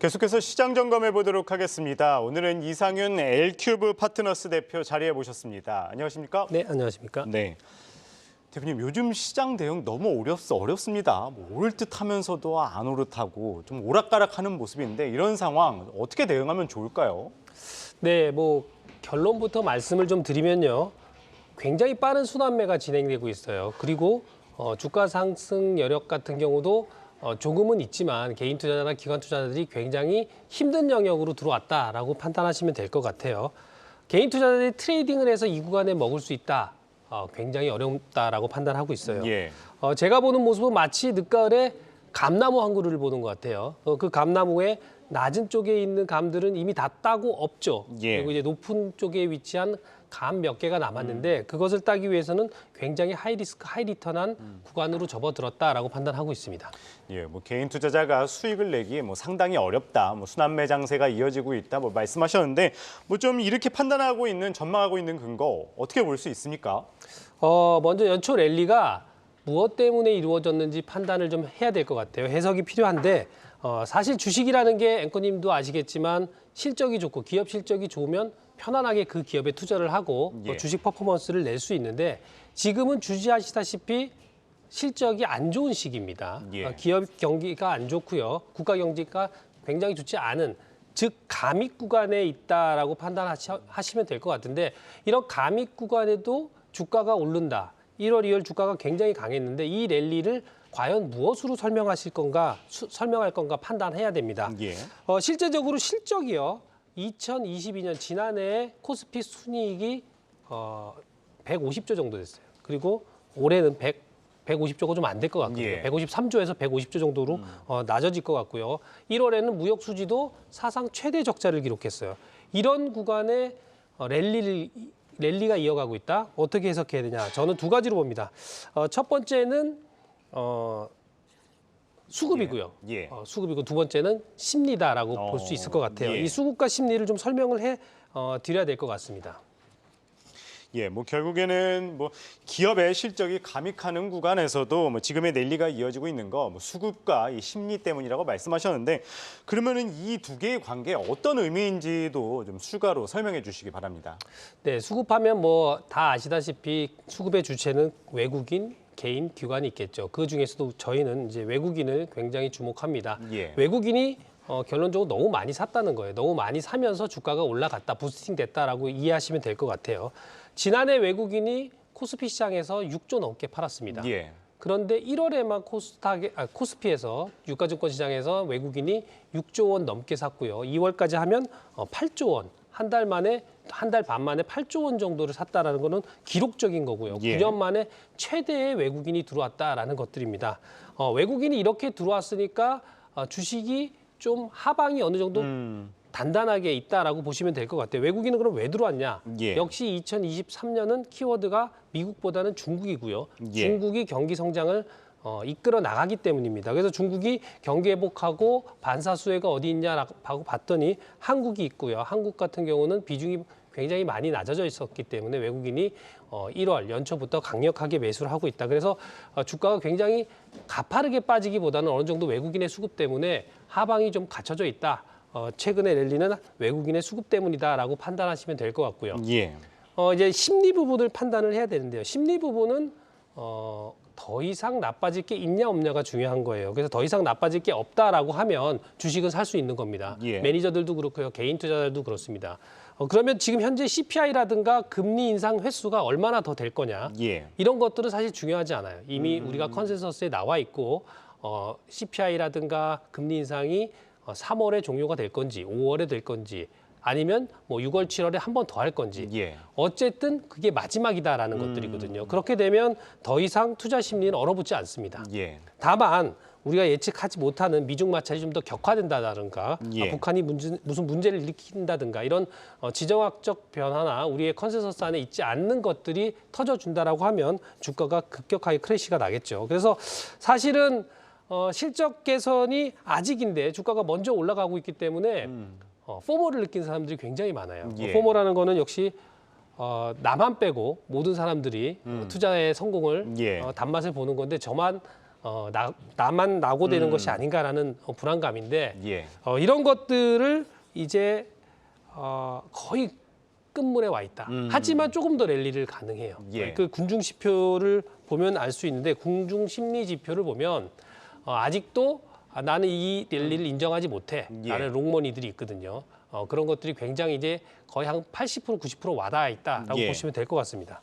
계속해서 시장 점검해 보도록 하겠습니다. 오늘은 이상윤 L큐브 파트너스 대표 자리에 모셨습니다. 안녕하십니까? 네, 안녕하십니까? 네. 대표님, 요즘 시장 대응 너무 어렵습니다. 오를 듯 하면서도 안 오르하고 좀 오락가락하는 모습인데 이런 상황 어떻게 대응하면 좋을까요? 네, 결론부터 말씀을 좀 드리면요. 굉장히 빠른 순환매가 진행되고 있어요. 그리고 주가 상승 여력 같은 경우도 조금은 있지만 개인 투자자나 기관 투자자들이 굉장히 힘든 영역으로 들어왔다라고 판단하시면 될 것 같아요. 개인 투자자들이 트레이딩을 해서 이 구간에 먹을 수 있다. 굉장히 어렵다라고 판단하고 있어요. 예. 제가 보는 모습은 마치 늦가을에 감나무 한 그루를 보는 것 같아요. 그 감나무에 낮은 쪽에 있는 감들은 이미 다 따고 없죠. 예. 그리고 이제 높은 쪽에 위치한 감 몇 개가 남았는데 그것을 따기 위해서는 굉장히 하이리스크, 하이리턴한 구간으로 접어들었다라고 판단하고 있습니다. 예, 개인 투자자가 수익을 내기 상당히 어렵다. 순환매 장세가 이어지고 있다. 말씀하셨는데 좀 이렇게 판단하고 있는 전망하고 있는 근거 어떻게 볼 수 있습니까? 먼저 연초 랠리가 무엇 때문에 이루어졌는지 판단을 좀 해야 될 것 같아요. 해석이 필요한데 사실 주식이라는 게 앵커님도 아시겠지만 실적이 좋고 기업 실적이 좋으면 편안하게 그 기업에 투자를 하고 예. 주식 퍼포먼스를 낼 수 있는데 지금은 주지하시다시피 실적이 안 좋은 시기입니다. 예. 기업 경기가 안 좋고요. 국가 경기가 굉장히 좋지 않은 즉 감익 구간에 있다라고 판단하시면 될 것 같은데 이런 감익 구간에도 주가가 오른다. 1월, 2월 주가가 굉장히 강했는데 이 랠리를 과연 무엇으로 설명할 건가 판단해야 됩니다. 예. 실제적으로 실적이요. 2022년 지난해 코스피 순이익이 150조 정도 됐어요. 그리고 올해는 150조가 좀 안 될 것 같거든요. 예. 153조에서 150조 정도로 낮아질 것 같고요. 1월에는 무역 수지도 사상 최대 적자를 기록했어요. 이런 구간에 랠리가 이어가고 있다. 어떻게 해석해야 되냐? 저는 두 가지로 봅니다. 첫 번째는 수급이고요. 예. 수급이고 두 번째는 심리다라고 볼 수 있을 것 같아요. 예. 이 수급과 심리를 좀 설명을 해 드려야 될 것 같습니다. 예, 결국에는 기업의 실적이 감익하는 구간에서도 지금의 랠리가 이어지고 있는 거 수급과 이 심리 때문이라고 말씀하셨는데 그러면은 이 두 개의 관계 어떤 의미인지도 좀 추가로 설명해 주시기 바랍니다. 네, 수급하면 다 아시다시피 수급의 주체는 외국인, 개인, 기관이 있겠죠. 그 중에서도 저희는 이제 외국인을 굉장히 주목합니다. 예. 외국인이 결론적으로 너무 많이 샀다는 거예요. 너무 많이 사면서 주가가 올라갔다, 부스팅 됐다라고 이해하시면 될 것 같아요. 지난해 외국인이 코스피 시장에서 6조 넘게 팔았습니다. 예. 그런데 1월에만 코스피에서 유가증권 시장에서 외국인이 6조 원 넘게 샀고요. 2월까지 하면 8조 원. 한 달 반 만에 8조 원 정도를 샀다라는 거는 기록적인 거고요. 예. 9년 만에 최대의 외국인이 들어왔다라는 것들입니다. 외국인이 이렇게 들어왔으니까 주식이 좀 하방이 어느 정도 단단하게 있다라고 보시면 될 것 같아요. 외국인은 그럼 왜 들어왔냐? 예. 역시 2023년은 키워드가 미국보다는 중국이고요. 예. 중국이 경기 성장을 이끌어 나가기 때문입니다. 그래서 중국이 경기 회복하고 반사수혜가 어디 있냐라고 봤더니 한국이 있고요. 한국 같은 경우는 비중이 굉장히 많이 낮아져 있었기 때문에 외국인이 1월 연초부터 강력하게 매수를 하고 있다. 그래서 주가가 굉장히 가파르게 빠지기보다는 어느 정도 외국인의 수급 때문에 하방이 좀 갖춰져 있다. 최근의 랠리는 외국인의 수급 때문이다라고 판단하시면 될 것 같고요. 예. 이제 심리 부분을 판단을 해야 되는데요. 심리 부분은 더 이상 나빠질 게 있냐 없냐가 중요한 거예요. 그래서 더 이상 나빠질 게 없다라고 하면 주식은 살 수 있는 겁니다. 예. 매니저들도 그렇고요. 개인 투자자들도 그렇습니다. 그러면 지금 현재 CPI라든가 금리 인상 횟수가 얼마나 더 될 거냐. 예. 이런 것들은 사실 중요하지 않아요. 이미 우리가 컨센서스에 나와 있고 CPI라든가 금리 인상이 3월에 종료가 될 건지 5월에 될 건지 아니면 6월, 7월에 한 번 더 할 건지 예. 어쨌든 그게 마지막이다라는 것들이거든요. 그렇게 되면 더 이상 투자 심리는 얼어붙지 않습니다. 예. 다만 우리가 예측하지 못하는 미중 마찰이 좀 더 격화된다든가 예. 북한이 무슨 문제를 일으킨다든가 이런 지정학적 변화나 우리의 컨센서스 안에 있지 않는 것들이 터져준다라고 하면 주가가 급격하게 크래시가 나겠죠. 그래서 사실은 실적 개선이 아직인데 주가가 먼저 올라가고 있기 때문에 포모를 느끼는 사람들이 굉장히 많아요. 예. 포모라는 거는 역시 나만 빼고 모든 사람들이 투자의 성공을 예. 단맛을 보는 건데 저만 나만 낙오되는 것이 아닌가라는 불안감인데 예. 이런 것들을 이제 거의 끝물에 와 있다. 하지만 조금 더 랠리를 가능해요. 예. 그 군중 지표를 보면 알 수 있는데 군중 심리 지표를 보면 아직도 나는 이 랠리를 인정하지 못해. 예. 라는 롱머니들이 있거든요. 그런 것들이 굉장히 이제 거의 한 80% 90% 와닿아 있다라고 예. 보시면 될 것 같습니다.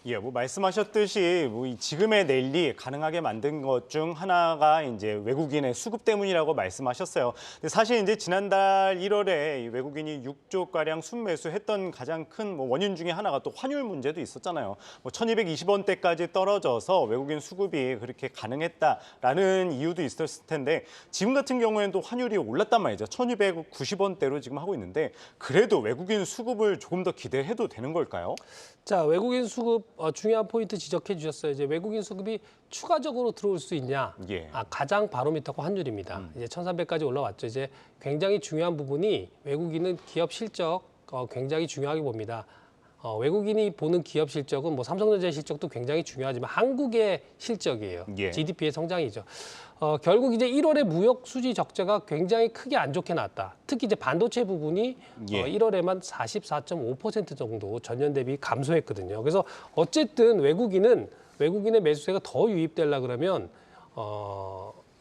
예, 뭐 말씀하셨듯이 이 지금의 랠리 가능하게 만든 것 중 하나가 이제 외국인의 수급 때문이라고 말씀하셨어요. 근데 사실 이제 지난달 1월에 이 외국인이 6조 가량 순매수했던 가장 큰 원인 중에 하나가 또 환율 문제도 있었잖아요. 1,220원대까지 떨어져서 외국인 수급이 그렇게 가능했다라는 이유도 있었을 텐데 지금 같은 경우에는 또 환율이 올랐단 말이죠. 1,290원대로 지금 하고 있는데 그래도 외국인 수급을 조금 더 기대해도 되는 걸까요? 자, 외국인 수급 중요한 포인트 지적해 주셨어요. 이제 외국인 수급이 추가적으로 들어올 수 있냐? 예. 가장 바로미터가 환율입니다. 이제 1,300까지 올라왔죠. 이제 굉장히 중요한 부분이 외국인은 기업 실적 굉장히 중요하게 봅니다. 외국인이 보는 기업 실적은 뭐 삼성전자의 실적도 굉장히 중요하지만 한국의 실적이에요. 예. GDP의 성장이죠. 결국 이제 1월에 무역 수지 적자가 굉장히 크게 안 좋게 나왔다. 특히 이제 반도체 부분이 예. 1월에만 44.5% 정도 전년 대비 감소했거든요. 그래서 어쨌든 외국인의 매수세가 더 유입되려 그러면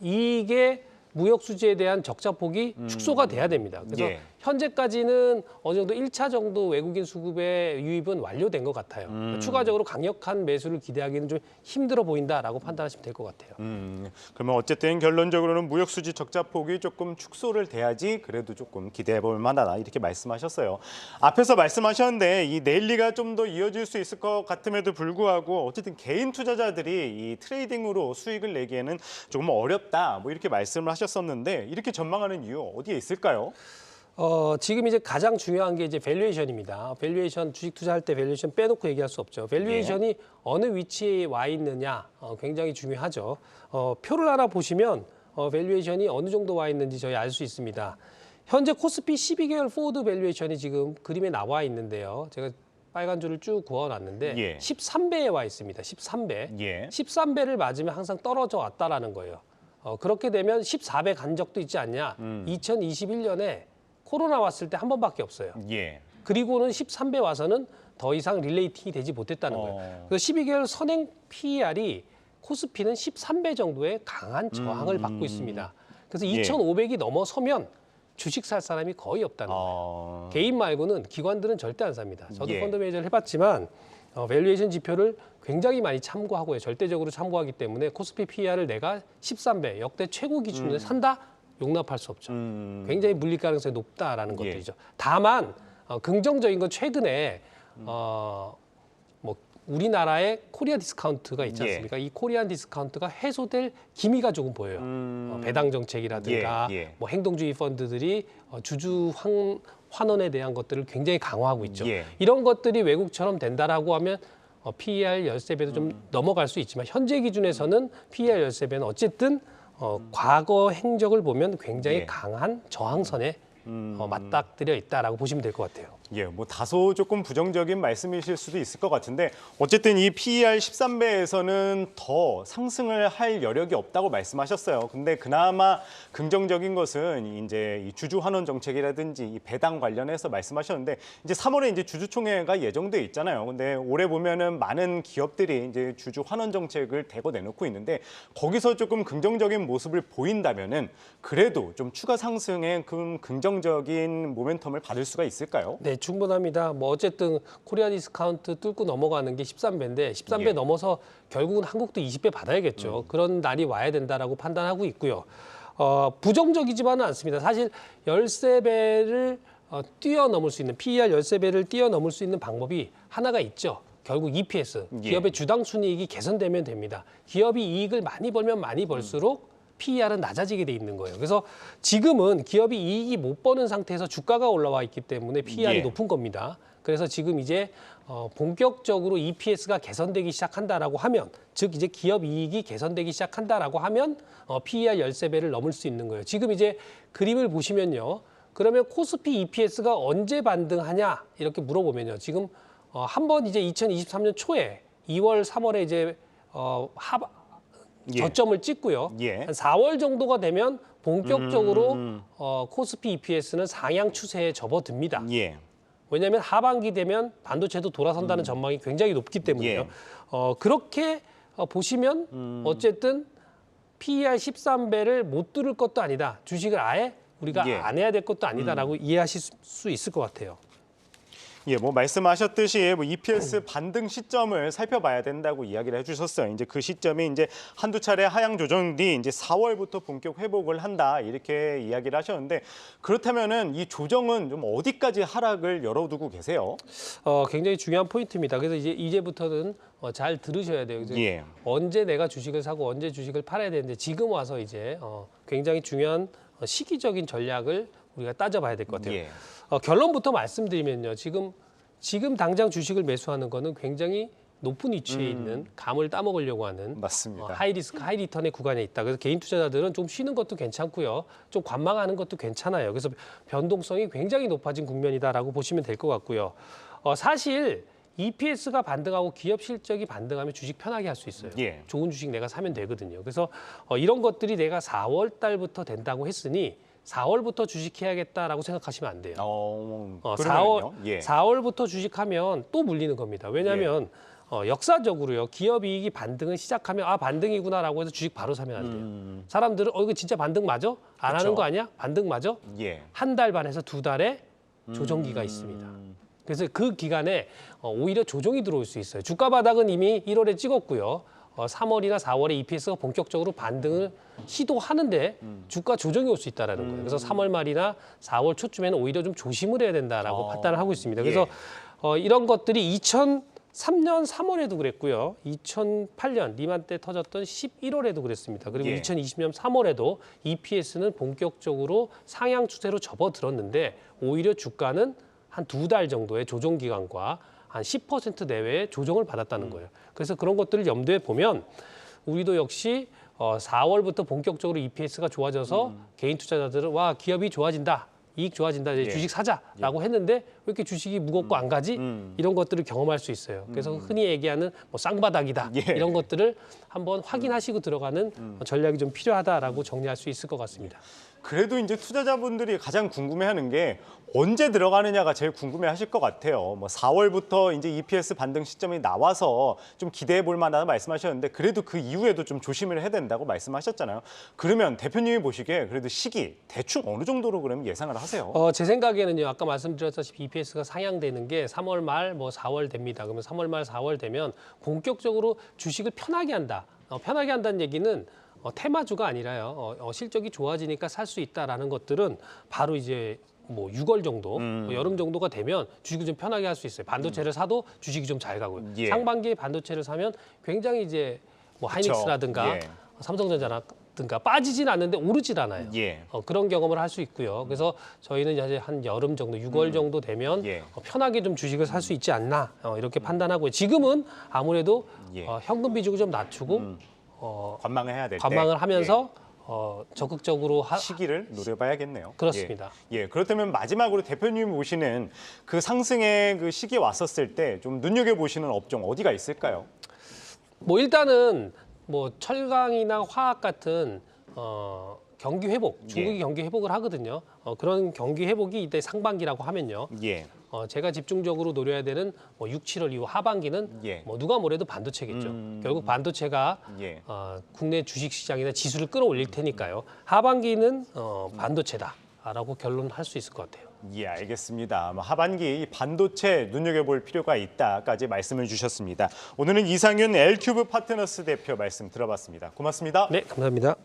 이게 무역 수지에 대한 적자 폭이 축소가 돼야 됩니다. 그래서 예. 현재까지는 어느 정도 1차 정도 외국인 수급의 유입은 완료된 것 같아요. 추가적으로 강력한 매수를 기대하기는 좀 힘들어 보인다라고 판단하시면 될 것 같아요. 그러면 어쨌든 결론적으로는 무역 수지 적자 폭이 조금 축소를 돼야지 그래도 조금 기대해 볼 만하다 이렇게 말씀하셨어요. 앞에서 말씀하셨는데 이 랠리가 좀 더 이어질 수 있을 것 같음에도 불구하고 어쨌든 개인 투자자들이 이 트레이딩으로 수익을 내기에는 조금 어렵다 뭐 이렇게 말씀을 하셨었는데 이렇게 전망하는 이유 어디에 있을까요? 지금 이제 가장 중요한 게 이제 밸류에이션입니다. 밸류에이션 주식 투자할 때 밸류에이션 빼놓고 얘기할 수 없죠. 밸류에이션이 어느 위치에 와 있느냐 굉장히 중요하죠. 표를 하나 보시면 밸류에이션이 어느 정도 와 있는지 저희 알 수 있습니다. 현재 코스피 12개월 포워드 밸류에이션이 지금 그림에 나와 있는데요. 제가 빨간 줄을 쭉 그어놨는데 예. 13배에 와 있습니다. 13배. 예. 13배를 맞으면 항상 떨어져 왔다라는 거예요. 그렇게 되면 14배 간 적도 있지 않냐. 2021년에 코로나 왔을 때 한 번밖에 없어요. 예. 그리고는 13배 와서는 더 이상 릴레이팅이 되지 못했다는 거예요. 그래서 12개월 선행 PER이 코스피는 13배 정도의 강한 저항을 받고 있습니다. 그래서 예. 2,500이 넘어서면 주식 살 사람이 거의 없다는 거예요. 개인 말고는 기관들은 절대 안 삽니다. 저도 예. 펀드 매니저를 해봤지만 밸류에이션 지표를 굉장히 많이 참고하고요. 절대적으로 참고하기 때문에 코스피 PER을 내가 13배 역대 최고 기준으로 산다? 용납할 수 없죠. 굉장히 물릴 가능성이 높다라는 예. 것들이죠. 다만 긍정적인 건 최근에 뭐 우리나라의 코리아 디스카운트가 있지 예. 않습니까? 이 코리안 디스카운트가 해소될 기미가 조금 보여요. 배당 정책이라든가 예. 뭐 행동주의 펀드들이 주주 환원에 대한 것들을 굉장히 강화하고 있죠. 예. 이런 것들이 외국처럼 된다라고 하면 PER 13배도 좀 넘어갈 수 있지만 현재 기준에서는 PER 13배는 어쨌든 과거 행적을 보면 굉장히 예. 강한 저항선에 맞닥뜨려 있다라고 보시면 될 것 같아요. 예, 뭐 다소 조금 부정적인 말씀이실 수도 있을 것 같은데 어쨌든 이 PER 13배에서는 더 상승을 할 여력이 없다고 말씀하셨어요. 근데 그나마 긍정적인 것은 이제 이 주주 환원 정책이라든지 이 배당 관련해서 말씀하셨는데 이제 3월에 이제 주주총회가 예정돼 있잖아요. 근데 올해 보면은 많은 기업들이 이제 주주 환원 정책을 대거 내놓고 있는데 거기서 조금 긍정적인 모습을 보인다면은 그래도 좀 추가 상승의 그 긍정적인 모멘텀을 받을 수가 있을까요? 네, 충분합니다. 뭐 어쨌든 코리아 디스카운트 뚫고 넘어가는 게 13배인데 13배 예. 넘어서 결국은 한국도 20배 받아야겠죠. 그런 날이 와야 된다라고 판단하고 있고요. 부정적이지만은 않습니다. 사실 13배를 뛰어넘을 수 있는 PER 13배를 뛰어넘을 수 있는 방법이 하나가 있죠. 결국 EPS, 예. 기업의 주당 순이익이 개선되면 됩니다. 기업이 이익을 많이 벌면 많이 벌수록 PER은 낮아지게 돼 있는 거예요. 그래서 지금은 기업이 이익이 못 버는 상태에서 주가가 올라와 있기 때문에 PER이 예. 높은 겁니다. 그래서 지금 이제 본격적으로 EPS가 개선되기 시작한다라고 하면, 즉 이제 기업 이익이 개선되기 시작한다라고 하면 PER 13배를 넘을 수 있는 거예요. 지금 이제 그림을 보시면요. 그러면 코스피 EPS가 언제 반등하냐 이렇게 물어보면요. 지금 한번 이제 2023년 초에 2월, 3월에 이제 예. 저점을 찍고요. 예. 한 4월 정도가 되면 본격적으로 코스피 EPS는 상향 추세에 접어듭니다. 예. 왜냐하면 하반기 되면 반도체도 돌아선다는 전망이 굉장히 높기 때문에요. 예. 그렇게 보시면 어쨌든 PER 13배를 못 뚫을 것도 아니다. 주식을 아예 우리가 예. 안 해야 될 것도 아니다라고 이해하실 수 있을 것 같아요. 예, 뭐 말씀하셨듯이 뭐 EPS 반등 시점을 살펴봐야 된다고 이야기를 해주셨어요. 이제 그 시점이 이제 한두 차례 하향 조정 뒤 이제 4월부터 본격 회복을 한다 이렇게 이야기를 하셨는데 그렇다면은 이 조정은 좀 어디까지 하락을 열어두고 계세요? 굉장히 중요한 포인트입니다. 그래서 이제부터는 잘 들으셔야 돼요. 이제 예. 언제 내가 주식을 사고 언제 주식을 팔아야 되는데 지금 와서 이제 굉장히 중요한 시기적인 전략을 우리가 따져봐야 될 것 같아요. 예. 결론부터 말씀드리면요. 지금 당장 주식을 매수하는 거는 굉장히 높은 위치에 있는 감을 따먹으려고 하는 맞습니다. 하이 리스크, 하이 리턴의 구간에 있다. 그래서 개인 투자자들은 좀 쉬는 것도 괜찮고요. 좀 관망하는 것도 괜찮아요. 그래서 변동성이 굉장히 높아진 국면이다라고 보시면 될 것 같고요. 사실 EPS가 반등하고 기업 실적이 반등하면 주식 편하게 할 수 있어요. 예. 좋은 주식 내가 사면 되거든요. 그래서 이런 것들이 내가 4월 달부터 된다고 했으니 4월부터 주식해야겠다라고 생각하시면 안 돼요. 그러면요? 예. 4월부터 주식하면 또 물리는 겁니다. 왜냐하면 역사적으로요. 기업 이익이 반등을 시작하면 반등이구나라고 해서 주식 바로 사면 안 돼요. 사람들은 이거 진짜 반등 맞아? 안 하는 거 아니야? 반등 맞아? 예. 한 달 반에서 두 달의 조정기가 있습니다. 그래서 그 기간에 오히려 조정이 들어올 수 있어요. 주가 바닥은 이미 1월에 찍었고요. 3월이나 4월에 EPS가 본격적으로 반등을 시도하는데 주가 조정이 올 수 있다는 거예요. 그래서 3월 말이나 4월 초쯤에는 오히려 좀 조심을 해야 된다라고 판단을 하고 있습니다. 그래서 이런 것들이 2003년 3월에도 그랬고요. 2008년 리만 때 터졌던 11월에도 그랬습니다. 그리고 예. 2020년 3월에도 EPS는 본격적으로 상향 추세로 접어들었는데 오히려 주가는 한 두 달 정도의 조정 기간과 한 10% 내외의 조정을 받았다는 거예요. 그래서 그런 것들을 염두에 보면 우리도 역시 4월부터 본격적으로 EPS가 좋아져서 개인 투자자들은 와 기업이 좋아진다. 이익 좋아진다. 이제 예. 주식 사자라고 했는데 왜 이렇게 주식이 무겁고 안 가지? 이런 것들을 경험할 수 있어요. 그래서 흔히 얘기하는 뭐 쌍바닥이다. 예. 이런 것들을 한번 확인하시고 들어가는 전략이 좀 필요하다라고 정리할 수 있을 것 같습니다. 그래도 이제 투자자분들이 가장 궁금해하는 게 언제 들어가느냐가 제일 궁금해하실 것 같아요. 뭐 4월부터 이제 EPS 반등 시점이 나와서 좀 기대해 볼 만하다 말씀하셨는데 그래도 그 이후에도 좀 조심을 해야 된다고 말씀하셨잖아요. 그러면 대표님이 보시기에 그래도 시기 대충 어느 정도로 그러면 예상을 하세요? 제 생각에는요. 아까 말씀드렸다시피 EPS가 상향되는 게 3월 말, 뭐 4월 됩니다. 그러면 3월 말, 4월 되면 본격적으로 주식을 편하게 한다. 편하게 한다는 얘기는 테마주가 아니라요. 실적이 좋아지니까 살 수 있다라는 것들은 바로 이제 뭐 6월 정도, 뭐 여름 정도가 되면 주식을 좀 편하게 할 수 있어요. 반도체를 사도 주식이 좀 잘 가고요. 예. 상반기에 반도체를 사면 굉장히 이제 뭐 하이닉스라든가 예. 삼성전자라든가 빠지진 않는데 오르질 않아요. 예. 그런 경험을 할 수 있고요. 그래서 저희는 이제 한 여름 정도, 6월 정도 되면 예. 편하게 좀 주식을 살 수 있지 않나 이렇게 판단하고요. 지금은 아무래도 예. 현금 비중을 좀 낮추고 관망을 해야 될 때. 관망을 하면서 적극적으로 시기를 노려봐야겠네요. 그렇습니다. 예, 그렇다면 마지막으로 대표님이 보시는 그 상승의 그 시기에 왔었을 때 좀 눈여겨 보시는 업종 어디가 있을까요? 뭐 일단은 뭐 철강이나 화학 같은 경기 회복, 중국이 경기 회복을 하거든요. 그런 경기 회복이 이때 상반기라고 하면요. 예. 제가 집중적으로 노려야 되는 뭐 6, 7월 이후 하반기는 예. 뭐 누가 뭐래도 반도체겠죠. 결국 반도체가 예. 국내 주식시장이나 지수를 끌어올릴 테니까요. 하반기는 반도체다라고 결론할 수 있을 것 같아요. 예, 알겠습니다. 하반기 이 반도체 눈여겨볼 필요가 있다까지 말씀을 주셨습니다. 오늘은 이상윤 L큐브 파트너스 대표 말씀 들어봤습니다. 고맙습니다. 네, 감사합니다.